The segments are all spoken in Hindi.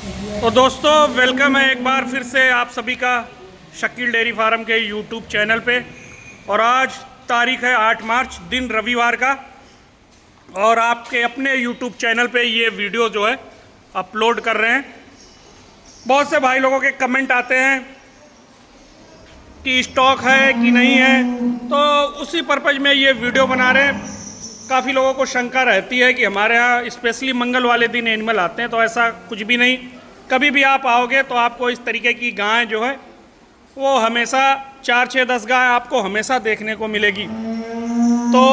तो दोस्तों वेलकम है एक बार फिर से आप सभी का शकील डेयरी फार्म के यूट्यूब चैनल पे। और आज तारीख है 8 मार्च, दिन रविवार का। और आपके अपने यूट्यूब चैनल पे ये वीडियो जो है अपलोड कर रहे हैं। बहुत से भाई लोगों के कमेंट आते हैं कि स्टॉक है कि नहीं है, तो उसी पर्पज़ में ये वीडियो बना रहे हैं। काफ़ी लोगों को शंका रहती है कि हमारे यहाँ स्पेशली मंगल वाले दिन एनिमल आते हैं, तो ऐसा कुछ भी नहीं। कभी भी आप आओगे तो आपको इस तरीके की गाय जो है वो हमेशा 4, 6, 10 गाय आपको हमेशा देखने को मिलेगी। तो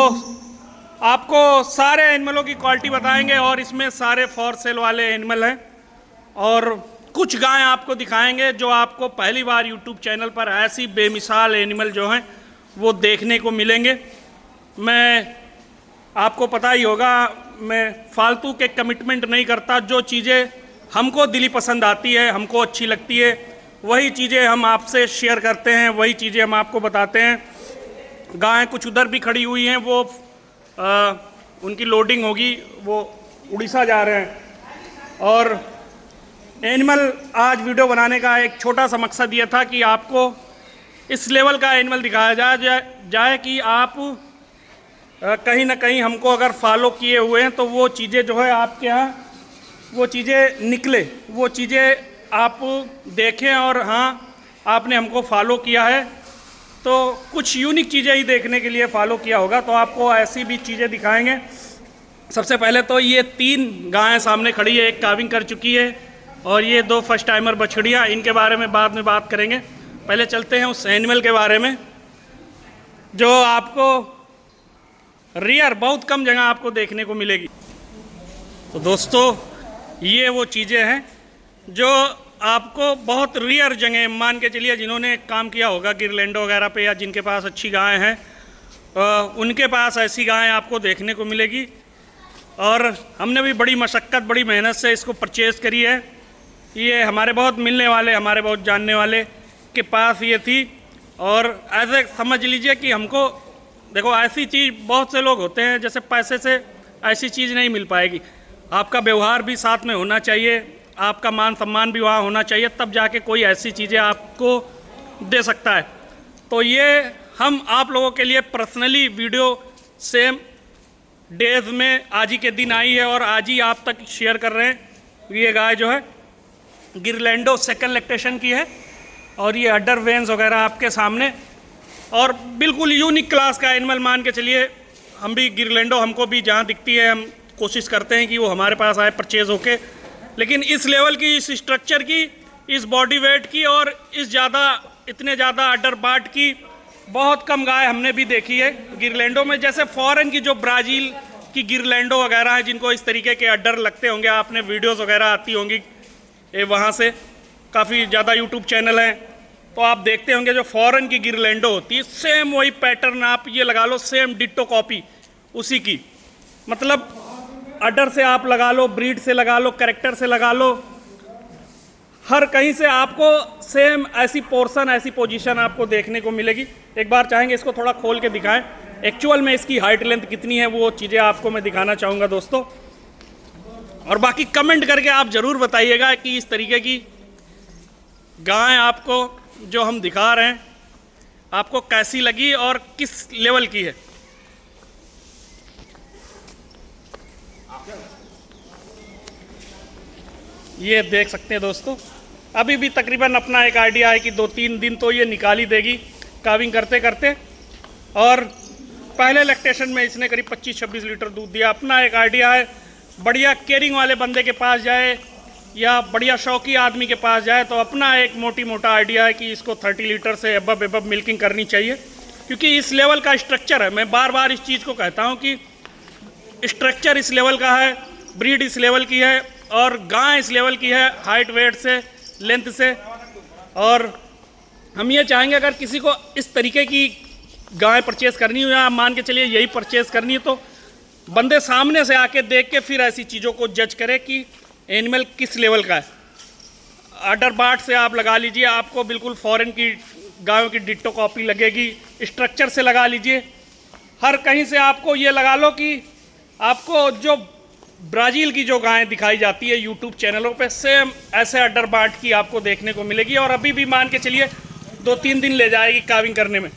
आपको सारे एनिमलों की क्वालिटी बताएंगे और इसमें सारे फॉर सेल वाले एनिमल हैं। और कुछ गाय आपको दिखाएंगे जो आपको पहली बार यूट्यूब चैनल पर ऐसी बेमिसाल एनिमल जो हैं वो देखने को मिलेंगे। मैं आपको पता ही होगा, मैं फालतू के कमिटमेंट नहीं करता। जो चीज़ें हमको दिली पसंद आती है, हमको अच्छी लगती है, वही चीज़ें हम आपसे शेयर करते हैं, वही चीज़ें हम आपको बताते हैं। गायें कुछ उधर भी खड़ी हुई हैं, वो उनकी लोडिंग होगी, वो उड़ीसा जा रहे हैं। और एनिमल आज वीडियो बनाने का एक छोटा सा मकसद ये था कि आपको इस लेवल का एनिमल दिखाया जाए कि आप कहीं ना कहीं हमको अगर फॉलो किए हुए हैं तो वो चीज़ें जो है आपके यहाँ वो चीज़ें निकले, वो चीज़ें आप देखें। और हाँ, आपने हमको फॉलो किया है तो कुछ यूनिक चीज़ें ही देखने के लिए फॉलो किया होगा, तो आपको ऐसी भी चीज़ें दिखाएंगे। सबसे पहले तो ये 3 गायें सामने खड़ी है, एक काविंग कर चुकी है और ये 2 फर्स्ट टाइमर बछड़ियाँ। इनके बारे में बाद में बात करेंगे। पहले चलते हैं उस एनिमल के बारे में जो आपको रियर बहुत कम जगह आपको देखने को मिलेगी। तो दोस्तों ये वो चीज़ें हैं जो आपको बहुत रियर जगह, मान के चलिए जिन्होंने काम किया होगा गिरलैंडो वगैरह पे या जिनके पास अच्छी गाय हैं उनके पास ऐसी गाय आपको देखने को मिलेगी। और हमने भी बड़ी मशक्क़त, बड़ी मेहनत से इसको परचेज़ करी है। ये हमारे बहुत मिलने वाले, हमारे बहुत जानने वाले के पास ये थी। और ऐसे समझ लीजिए कि हमको देखो, ऐसी चीज़ बहुत से लोग होते हैं जैसे पैसे से ऐसी चीज़ नहीं मिल पाएगी। आपका व्यवहार भी साथ में होना चाहिए, आपका मान सम्मान भी वहाँ होना चाहिए, तब जाके कोई ऐसी चीज़ें आपको दे सकता है। तो ये हम आप लोगों के लिए पर्सनली वीडियो सेम डेज में आज ही के दिन आई है और आज ही आप तक शेयर कर रहे हैं। ये गाय जो है गिरलैंडो सेकंड लैक्टेशन की है और ये अडर वेन्स वगैरह आपके सामने, और बिल्कुल यूनिक क्लास का एनिमल मान के चलिए। हम भी गिरलैंडो हमको भी जहाँ दिखती है हम कोशिश करते हैं कि वो हमारे पास आए परचेज़ होके, लेकिन इस लेवल की, इस स्ट्रक्चर की, इस बॉडी वेट की और इतने ज़्यादा अडर बाट की बहुत कम गाय हमने भी देखी है गिरलैंडो में। जैसे फॉरेन की जो ब्राज़ील की गिरलैंडो वगैरह है जिनको इस तरीके के अडर लगते होंगे, आपने वीडियोज़ वगैरह आती होंगी वहाँ से, काफ़ी ज़्यादा यूट्यूब चैनल हैं तो आप देखते होंगे जो फॉरेन की गिरलैंडो होती है सेम वही पैटर्न आप ये लगा लो, सेम डिट्टो कॉपी उसी की। मतलब अडर से आप लगा लो, ब्रीड से लगा लो, कैरेक्टर से लगा लो, हर कहीं से आपको सेम ऐसी पोर्शन, ऐसी पोजीशन आपको देखने को मिलेगी। एक बार चाहेंगे इसको थोड़ा खोल के दिखाएं, एक्चुअल में इसकी हाइट लेंथ कितनी है वो चीज़ें आपको मैं दिखाना चाहूँगा दोस्तों। और बाकी कमेंट करके आप ज़रूर बताइएगा कि इस तरीके की गाय आपको जो हम दिखा रहे हैं आपको कैसी लगी और किस लेवल की है। ये देख सकते हैं दोस्तों, अभी भी तकरीबन अपना एक आइडिया है कि 2-3 दिन तो ये निकाल ही देगी काविंग करते करते। और पहले लैक्टेशन में इसने करीब 25-26 लीटर दूध दिया। अपना एक आइडिया है, बढ़िया केयरिंग वाले बंदे के पास जाए या बढ़िया शौकी आदमी के पास जाए तो अपना एक मोटा आइडिया है कि इसको 30 लीटर से एबव मिल्किंग करनी चाहिए, क्योंकि इस लेवल का स्ट्रक्चर है। मैं बार बार इस चीज़ को कहता हूँ कि स्ट्रक्चर इस लेवल का है, ब्रीड इस लेवल की है और गाय इस लेवल की है, हाइट वेट से, लेंथ से। और हम ये चाहेंगे अगर किसी को इस तरीके की गाय परचेज़ करनी हो या मान के चलिए यही परचेज़ करनी है तो बंदे सामने से आके देख के फिर ऐसी चीज़ों को जज करे कि एनिमल किस लेवल का है। अडर बाट से आप लगा लीजिए, आपको बिल्कुल फॉरेन की गायों की डिट्टो कॉपी लगेगी। स्ट्रक्चर से लगा लीजिए, हर कहीं से आपको ये लगा लो कि आपको जो ब्राज़ील की जो गायें दिखाई जाती है यूट्यूब चैनलों पे, सेम ऐसे अड्डर बाट की आपको देखने को मिलेगी। और अभी भी मान के चलिए 2-3 दिन ले जाएगी काविंग करने में।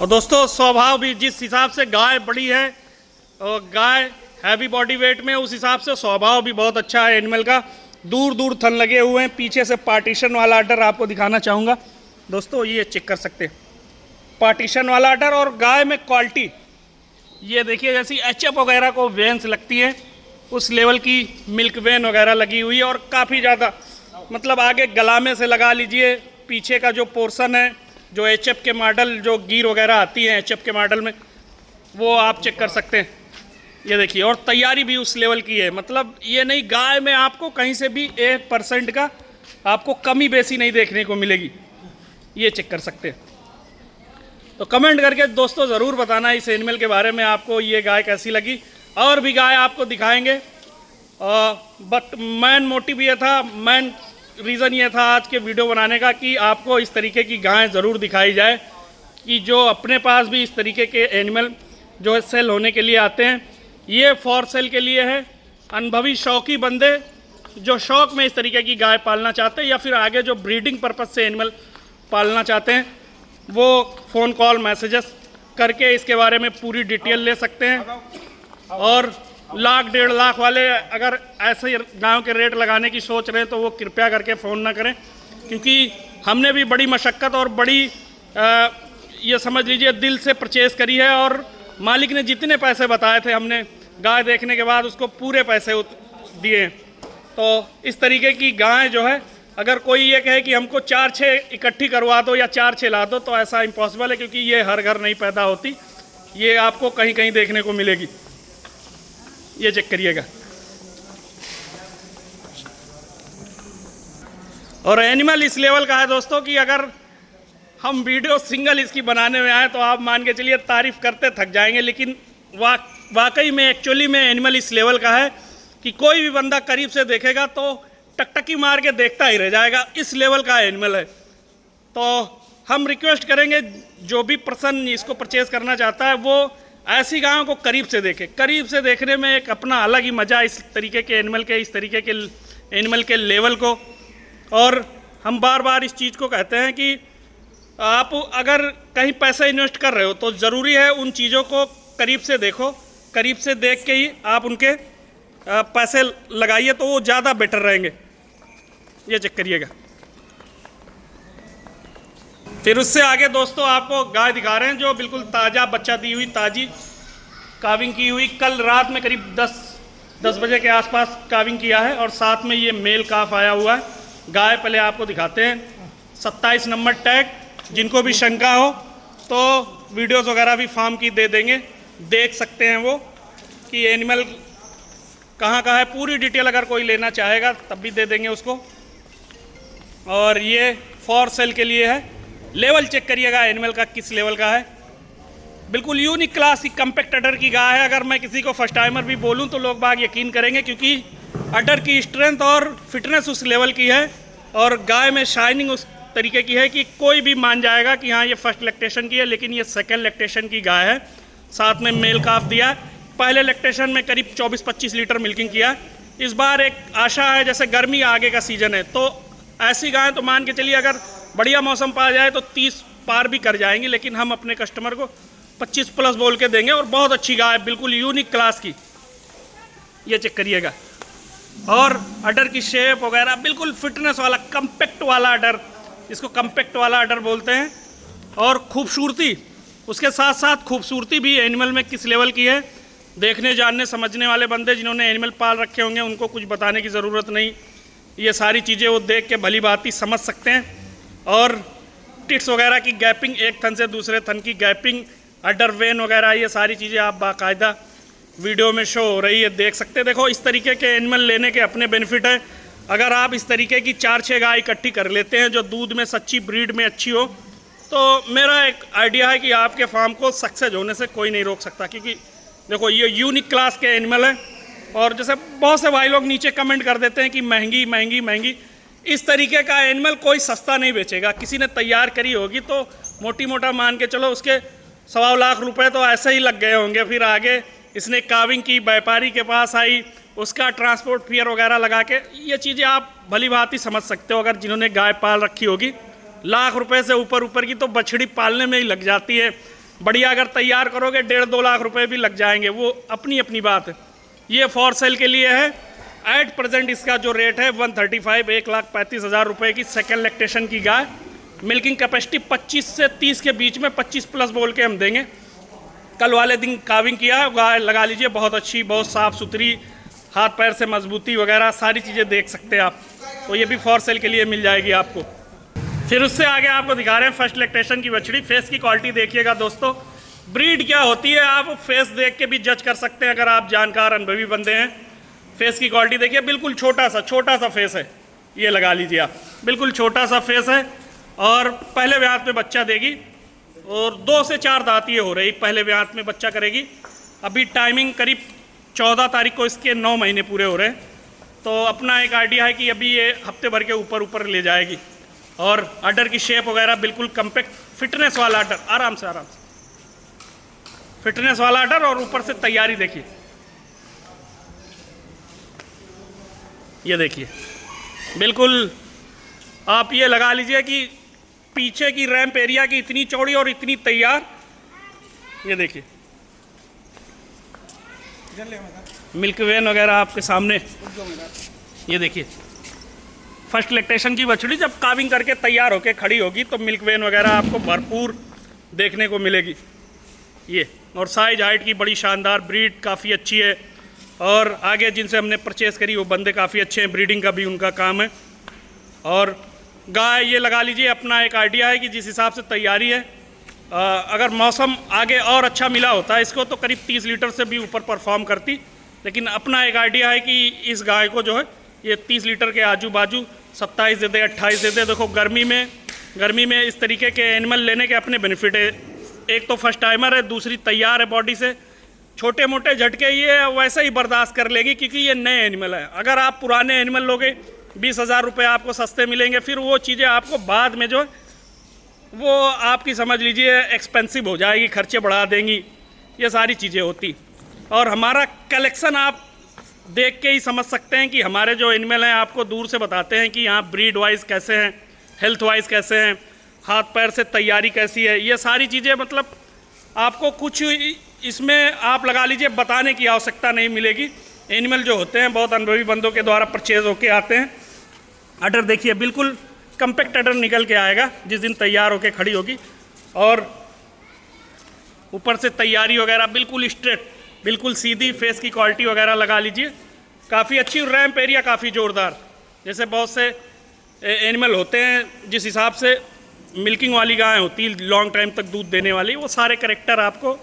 और दोस्तों स्वभाव भी जिस हिसाब से गाय बड़ी है और गाय हैवी बॉडी वेट में, उस हिसाब से स्वभाव भी बहुत अच्छा है एनिमल का। दूर दूर थन लगे हुए हैं। पीछे से पार्टीशन वाला अड्डर आपको दिखाना चाहूँगा दोस्तों, ये चेक कर सकते हैं पार्टीशन वाला अड्डर। और गाय में क्वालिटी ये देखिए, जैसी एचएफ वगैरह को वेन्स लगती है उस लेवल की मिल्क वेन वगैरह लगी हुई है। और काफ़ी ज़्यादा मतलब आगे गलामे से लगा लीजिए, पीछे का जो पोर्शन है, जो एचएफ के मॉडल जो गियर वगैरह आती हैं एचएफ के मॉडल में, वो आप चेक कर सकते हैं। ये देखिए, और तैयारी भी उस लेवल की है। मतलब ये नहीं गाय में आपको कहीं से भी 1% का आपको कमी बेसी नहीं देखने को मिलेगी। ये चेक कर सकते हैं। तो कमेंट करके दोस्तों ज़रूर बताना इस एनिमल के बारे में, आपको ये गाय कैसी लगी। और भी गाय आपको दिखाएंगे, बट मेन मोटिव ये था, मेन रीज़न ये था आज के वीडियो बनाने का कि आपको इस तरीके की गाय ज़रूर दिखाई जाए कि जो अपने पास भी इस तरीके के एनिमल जो है सेल होने के लिए आते हैं। ये फॉर सेल के लिए है। अनुभवी शौकी बंदे जो शौक में इस तरीके की गाय पालना चाहते हैं या फिर आगे जो ब्रीडिंग पर्पज़ से एनिमल पालना चाहते हैं, वो फ़ोन कॉल मैसेजेस करके इसके बारे में पूरी डिटेल ले सकते हैं। और 1-1.5 लाख वाले अगर ऐसे गायों के रेट लगाने की सोच रहे हैं तो वो कृपया करके फ़ोन ना करें, क्योंकि हमने भी बड़ी मशक्क़त और बड़ी ये समझ लीजिए दिल से परचेज़ करी है। और मालिक ने जितने पैसे बताए थे हमने गाय देखने के बाद उसको पूरे पैसे दिए। तो इस तरीके की गाय जो है, अगर कोई ये कहे कि हमको 4-6 इकट्ठी करवा दो या 4-6 ला दो, तो ऐसा इम्पॉसिबल है, क्योंकि ये हर घर नहीं पैदा होती। ये आपको कहीं कहीं देखने को मिलेगी। ये चेक करिएगा। और एनिमल इस लेवल का है दोस्तों कि अगर हम वीडियो सिंगल इसकी बनाने में आए तो आप मान के चलिए तारीफ़ करते थक जाएंगे। लेकिन वाकई में एक्चुअली में एनिमल इस लेवल का है कि कोई भी बंदा करीब से देखेगा तो टकटकी मार के देखता ही रह जाएगा। इस लेवल का एनिमल है। तो हम रिक्वेस्ट करेंगे जो भी पर्सन इसको परचेज़ करना चाहता है वो ऐसी गायों को करीब से देखे। करीब से देखने में एक अपना अलग ही मज़ा, इस तरीके के एनिमल के, इस तरीके के एनिमल के लेवल को। और हम बार बार इस चीज़ को कहते हैं कि आप अगर कहीं पैसा इन्वेस्ट कर रहे हो तो ज़रूरी है उन चीज़ों को करीब से देखो। करीब से देख के ही आप उनके पैसे लगाइए तो वो ज़्यादा बेटर रहेंगे। ये चेक करिएगा। फिर उससे आगे दोस्तों आपको गाय दिखा रहे हैं जो बिल्कुल ताज़ा बच्चा दी हुई, ताज़ी काविंग की हुई। कल रात में करीब 10 बजे के आसपास काविंग किया है। और साथ में ये मेल काफ आया हुआ है। गाय पहले आपको दिखाते हैं। 27 नंबर टैग। जिनको भी शंका हो तो वीडियोस वगैरह भी फार्म की दे देंगे, देख सकते हैं वो कि एनिमल कहाँ का है। पूरी डिटेल अगर कोई लेना चाहेगा तब भी दे देंगे उसको। और ये फॉर सेल के लिए है। लेवल चेक करिएगा एनिमल का किस लेवल का है। बिल्कुल यूनिक क्लास की कम्पैक्ट अडर की गाय है। अगर मैं किसी को फर्स्ट टाइमर भी बोलूं तो लोग बाग यकीन करेंगे, क्योंकि अडर की स्ट्रेंथ और फिटनेस उस लेवल की है और गाय में शाइनिंग उस तरीके की है कि कोई भी मान जाएगा कि हाँ ये फर्स्ट लैक्टेशन की है। लेकिन ये सेकेंड लैक्टेशन की गाय है। साथ में मेल काफ दिया है। पहले लैक्टेशन में करीब 24-25 लीटर मिल्किंग किया है। इस बार एक आशा है, जैसे गर्मी आगे का सीज़न है तो ऐसी गाय तो मान के चलिए अगर बढ़िया मौसम पा जाए तो 30 पार भी कर जाएंगी। लेकिन हम अपने कस्टमर को 25 प्लस बोल के देंगे। और बहुत अच्छी गाय, बिल्कुल यूनिक क्लास की। ये चेक करिएगा। और अडर की शेप वगैरह बिल्कुल फिटनेस वाला, कम्पैक्ट वाला अडर, इसको कम्पैक्ट वाला अडर बोलते हैं। और खूबसूरती, उसके साथ साथ खूबसूरती भी एनिमल में किस लेवल की है, देखने जानने समझने वाले बंदे जिन्होंने एनिमल पाल रखे होंगे उनको कुछ बताने की ज़रूरत नहीं। ये सारी चीज़ें वो देख के भली भांति समझ सकते हैं। और टिट्स वगैरह की गैपिंग, एक थन से दूसरे थन की गैपिंग, अडर वेन वगैरह, ये सारी चीज़ें आप बाकायदा वीडियो में शो हो रही है, देख सकते हैं। देखो इस तरीके के एनिमल लेने के अपने बेनिफिट है। अगर आप इस तरीके की 4-6 गाय इकट्ठी कर लेते हैं जो दूध में सच्ची ब्रीड में अच्छी हो, तो मेरा एक आइडिया है कि आपके फार्म को सक्सेस होने से कोई नहीं रोक सकता। क्योंकि देखो ये यूनिक क्लास के एनिमल है। और जैसे बहुत से भाई लोग नीचे कमेंट कर देते हैं कि महंगी महंगी महंगी, इस तरीके का एनिमल कोई सस्ता नहीं बेचेगा। किसी ने तैयार करी होगी तो मोटी मोटा मान के चलो उसके 1.25 लाख रुपए तो ऐसे ही लग गए होंगे। फिर आगे इसने काविंग की, व्यापारी के पास आई, उसका ट्रांसपोर्ट फेयर वगैरह लगा के, ये चीज़ें आप भली भांति समझ सकते हो। अगर जिन्होंने गाय पाल रखी होगी, लाख रुपए से ऊपर की तो बछड़ी पालने में ही लग जाती है। बढ़िया अगर तैयार करोगे 1.5-2 लाख रुपए भी लग जाएंगे, वो अपनी अपनी बात है। ये फॉर सेल के लिए है। एट प्रेजेंट इसका जो रेट है 135, 1,35,000 रुपये की सेकेंड लैक्टेशन की गाय। मिल्किंग कैपेसिटी 25 से 30 के बीच में, 25 प्लस बोल के हम देंगे। कल वाले दिन काविंग किया, गाय लगा लीजिए, बहुत अच्छी, बहुत साफ़ सुथरी, हाथ पैर से मजबूती वगैरह सारी चीज़ें देख सकते हैं आप। तो ये भी फॉर सेल के लिए मिल जाएगी आपको। फिर उससे आगे आपको दिखा रहे हैं फर्स्ट लैक्टेशन की बछड़ी। फेस की क्वालिटी देखिएगा दोस्तों, ब्रीड क्या होती है आप फेस देख के भी जज कर सकते हैं अगर आप जानकार अनुभवी बंदे हैं। फेस की क्वालिटी देखिए, बिल्कुल छोटा सा फेस है, ये लगा लीजिए आप, बिल्कुल छोटा सा फेस है। और पहले ब्यात में बच्चा देगी और 2 से 4 दांत ये हो रही, पहले ब्यात में बच्चा करेगी। अभी टाइमिंग करीब 14 तारीख को इसके 9 महीने पूरे हो रहे हैं। तो अपना एक आइडिया है कि अभी ये हफ्ते भर के ऊपर ले जाएगी। और अडर की शेप वगैरह बिल्कुल कम्पैक्ट, फिटनेस वाला अडर, आराम से फिटनेस वाला अडर। और ऊपर से तैयारी देखिए, ये देखिए, बिल्कुल आप ये लगा लीजिए कि पीछे की रैंप एरिया की इतनी चौड़ी और इतनी तैयार। ये देखिए मिल्क वेन वगैरह आपके सामने, ये देखिए फर्स्ट लैक्टेशन की बछड़ी जब काविंग करके तैयार होके खड़ी होगी तो मिल्क वेन वगैरह आपको भरपूर देखने को मिलेगी। ये और साइज हाइट की बड़ी शानदार, ब्रीड काफ़ी अच्छी है। और आगे जिनसे हमने परचेज़ करी वो बंदे काफ़ी अच्छे हैं, ब्रीडिंग का भी उनका काम है। और गाय ये लगा लीजिए, अपना एक आइडिया है कि जिस हिसाब से तैयारी है, अगर मौसम आगे और अच्छा मिला होता है इसको तो करीब 30 लीटर से भी ऊपर परफॉर्म करती। लेकिन अपना एक आइडिया है कि इस गाय को जो है ये 30 लीटर के आजू बाजू 27 दे दे, 28 दे दे। देखो गर्मी में इस तरीके के एनिमल लेने के अपने बेनिफिट है। एक तो फर्स्ट टाइमर है, दूसरी तैयार है बॉडी से, छोटे मोटे झटके ये वैसे ही बर्दाश्त कर लेगी क्योंकि ये नए एनिमल है। अगर आप पुराने एनिमल लोगे 20,000 रुपये आपको सस्ते मिलेंगे, फिर वो चीज़ें आपको बाद में जो वो आपकी समझ लीजिए एक्सपेंसिव हो जाएगी, खर्चे बढ़ा देंगी, ये सारी चीज़ें होती। और हमारा कलेक्शन आप देख के ही समझ सकते हैं कि हमारे जो एनिमल हैं आपको दूर से बताते हैं कि यहाँ ब्रीड वाइज कैसे हैं, हेल्थ वाइज कैसे हैं, हाथ पैर से तैयारी कैसी है। ये सारी चीज़ें मतलब आपको कुछ इसमें आप लगा लीजिए बताने की आवश्यकता नहीं मिलेगी। एनिमल जो होते हैं बहुत अनुभवी बंदों के द्वारा परचेज होके आते हैं। अडर देखिए बिल्कुल कम्पैक्ट अडर निकल के आएगा जिस दिन तैयार होके खड़ी होगी। और ऊपर से तैयारी वगैरह बिल्कुल स्ट्रेट, बिल्कुल सीधी, फेस की क्वालिटी वगैरह लगा लीजिए काफ़ी अच्छी। रैम्प एरिया काफ़ी ज़ोरदार, जैसे बहुत से एनिमल होते हैं जिस हिसाब से मिल्किंग वाली गाय होती है, लॉन्ग टाइम तक दूध देने वाली, वो सारे करैक्टर आपको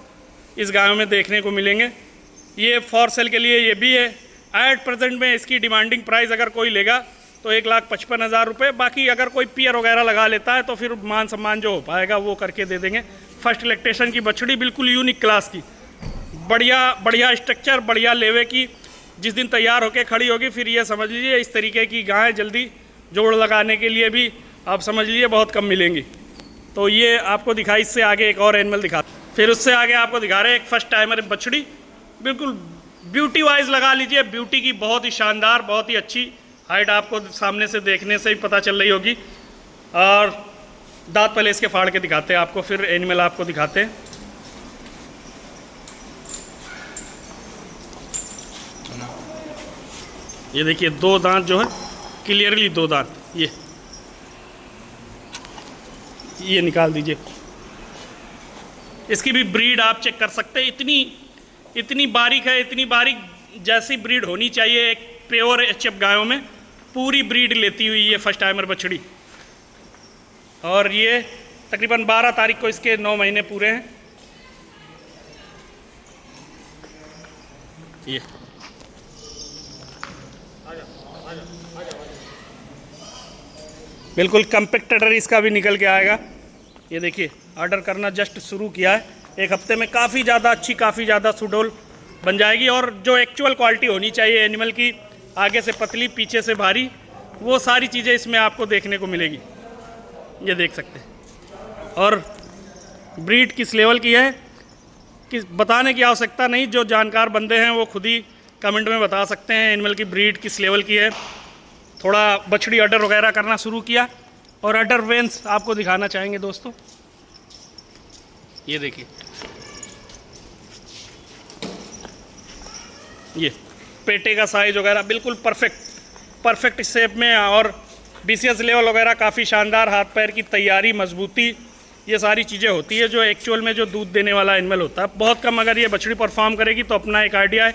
इस गायों में देखने को मिलेंगे। ये फॉर सेल के लिए ये भी है। एट प्रेजेंट में इसकी डिमांडिंग प्राइस अगर कोई लेगा तो 1,55,000 रुपये। बाकी अगर कोई पियर वगैरह लगा लेता है तो फिर मान सम्मान जो हो पाएगा वो करके दे देंगे। फर्स्ट लैक्टेशन की बछड़ी बिल्कुल यूनिक क्लास की, बढ़िया स्ट्रक्चर, बढ़िया लेवे की। जिस दिन तैयार होकर खड़ी होगी फिर ये समझ लीजिए इस तरीके की गाय जल्दी जोड़ लगाने के लिए भी आप समझ लीजिए बहुत कम मिलेंगी। तो ये आपको दिखाई, इससे आगे एक और एनिमल दिखा, फिर उससे आगे आपको दिखा रहे हैं एक फर्स्ट टाइमर बछड़ी। बिल्कुल ब्यूटी वाइज लगा लीजिए, ब्यूटी की बहुत ही शानदार, बहुत ही अच्छी हाइट आपको सामने से देखने से ही पता चल रही होगी। और दांत पहले इसके फाड़ के दिखाते हैं आपको, फिर एनिमल आपको दिखाते हैं। ये देखिए 2 दांत जो है क्लियरली 2 दांत, ये निकाल दीजिए। इसकी भी ब्रीड आप चेक कर सकते हैं, इतनी बारीक है, इतनी बारीक जैसी ब्रीड होनी चाहिए एक प्योर एचएफ गायों में, पूरी ब्रीड लेती हुई ये फर्स्ट टाइमर बछड़ी। और ये तकरीबन 12 तारीख को इसके 9 महीने पूरे हैं। ये बिल्कुल कम्पैक्ट अडर इसका भी निकल के आएगा। ये देखिए ऑर्डर करना जस्ट शुरू किया है, 1 हफ्ते में काफ़ी ज़्यादा अच्छी, काफ़ी ज़्यादा सुडोल बन जाएगी। और जो एक्चुअल क्वालिटी होनी चाहिए एनिमल की, आगे से पतली पीछे से भारी, वो सारी चीज़ें इसमें आपको देखने को मिलेगी। ये देख सकते हैं। और ब्रीड किस लेवल की है कि बताने की आवश्यकता नहीं, जो जानकार बंदे हैं वो खुद ही कमेंट में बता सकते हैं एनिमल की ब्रीड किस लेवल की है। थोड़ा बछड़ी अडर वगैरह करना शुरू किया और अडर वेंस आपको दिखाना चाहेंगे दोस्तों। ये देखिए, ये पेटे का साइज वगैरह बिल्कुल परफेक्ट शेप में, और बीसीएस लेवल वगैरह काफ़ी शानदार, हाथ पैर की तैयारी, मजबूती, ये सारी चीज़ें होती है जो एक्चुअल में जो दूध देने वाला एनिमल होता है। बहुत कम अगर ये बछड़ी परफॉर्म करेगी तो अपना एक आइडिया है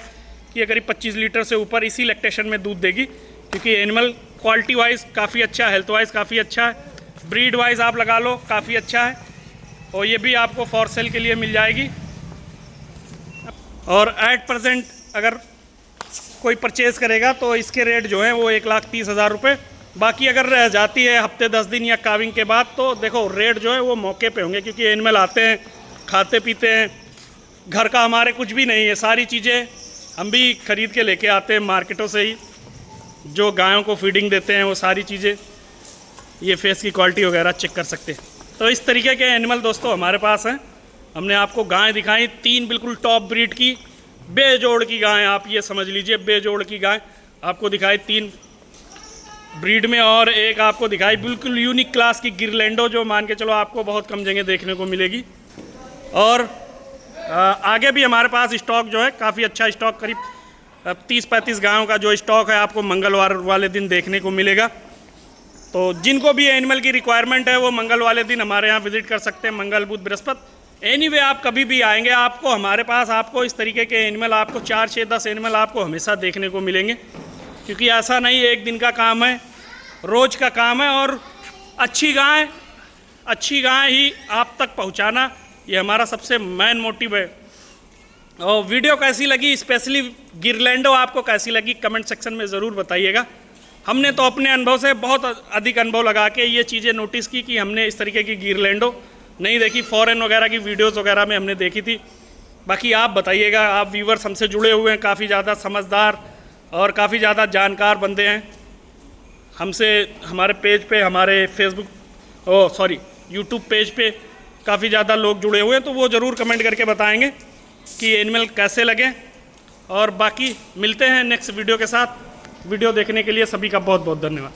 कि ये करीब 25 लीटर से ऊपर इसी लैक्टेशन में दूध देगी, क्योंकि एनिमल क्वालिटी वाइज काफ़ी अच्छा है, हेल्थ वाइज काफ़ी अच्छा है, ब्रीड वाइज आप लगा लो काफ़ी अच्छा है, और ये भी आपको फॉर सेल के लिए मिल जाएगी। और एट प्रेजेंट अगर कोई परचेज़ करेगा तो इसके रेट जो हैं वो 1,30,000 रुपये। बाकी अगर रह जाती है हफ्ते 10 दिन या काविंग के बाद तो देखो रेट जो है वो मौके पे होंगे, क्योंकि एनिमल आते हैं, खाते पीते हैं, घर का हमारे कुछ भी नहीं है, सारी चीज़ें हम भी ख़रीद के लेके आते हैं मार्केटों से ही, जो गायों को फीडिंग देते हैं वो सारी चीज़ें, ये फेस की क्वालिटी वगैरह चेक कर सकते हैं। तो इस तरीके के एनिमल दोस्तों हमारे पास हैं। हमने आपको गाय दिखाई 3 बिल्कुल टॉप ब्रीड की बेजोड़ की गाय, आप ये समझ लीजिए बेजोड़ की गाय आपको दिखाई 3 ब्रीड में, और एक आपको दिखाई बिल्कुल यूनिक क्लास की गिरलैंडो, जो मान के चलो आपको बहुत कम जगह देखने को मिलेगी। और आगे भी हमारे पास स्टॉक जो है काफ़ी अच्छा स्टॉक, करीब 30-35 गायों का जो स्टॉक है आपको मंगलवार वाले दिन देखने को मिलेगा। तो जिनको भी एनिमल की रिक्वायरमेंट है वो मंगल वाले दिन हमारे यहाँ विजिट कर सकते हैं, मंगल बुध बृहस्पति। एनीवे आप कभी भी आएंगे आपको हमारे पास आपको इस तरीके के एनिमल, आपको 4, 6, 10 एनिमल आपको हमेशा देखने को मिलेंगे, क्योंकि ऐसा नहीं एक दिन का काम है, रोज़ का काम है। और अच्छी गाय ही आप तक पहुंचाना, ये हमारा सबसे मेन मोटिव है। और वीडियो कैसी लगी, स्पेशली गिरलैंडो आपको कैसी लगी, कमेंट सेक्शन में ज़रूर बताइएगा। हमने तो अपने अनुभव से बहुत अधिक अनुभव लगा के ये चीज़ें नोटिस की कि हमने इस तरीके की गिरलैंडो नहीं देखी, फॉरेन वगैरह की वीडियोज़ वगैरह में हमने देखी थी। बाकी आप बताइएगा, आप व्यूवर्स हमसे जुड़े हुए हैं, काफ़ी ज़्यादा समझदार और काफ़ी ज़्यादा जानकार बंदे हैं। हमसे हमारे पेज पे, हमारे यूट्यूब पेज पे काफ़ी ज़्यादा लोग जुड़े हुए हैं, तो वो ज़रूर कमेंट करके बताएंगे कि एनिमल कैसे लगे। और बाकी मिलते हैं नेक्स्ट वीडियो के साथ। वीडियो देखने के लिए सभी का बहुत बहुत धन्यवाद।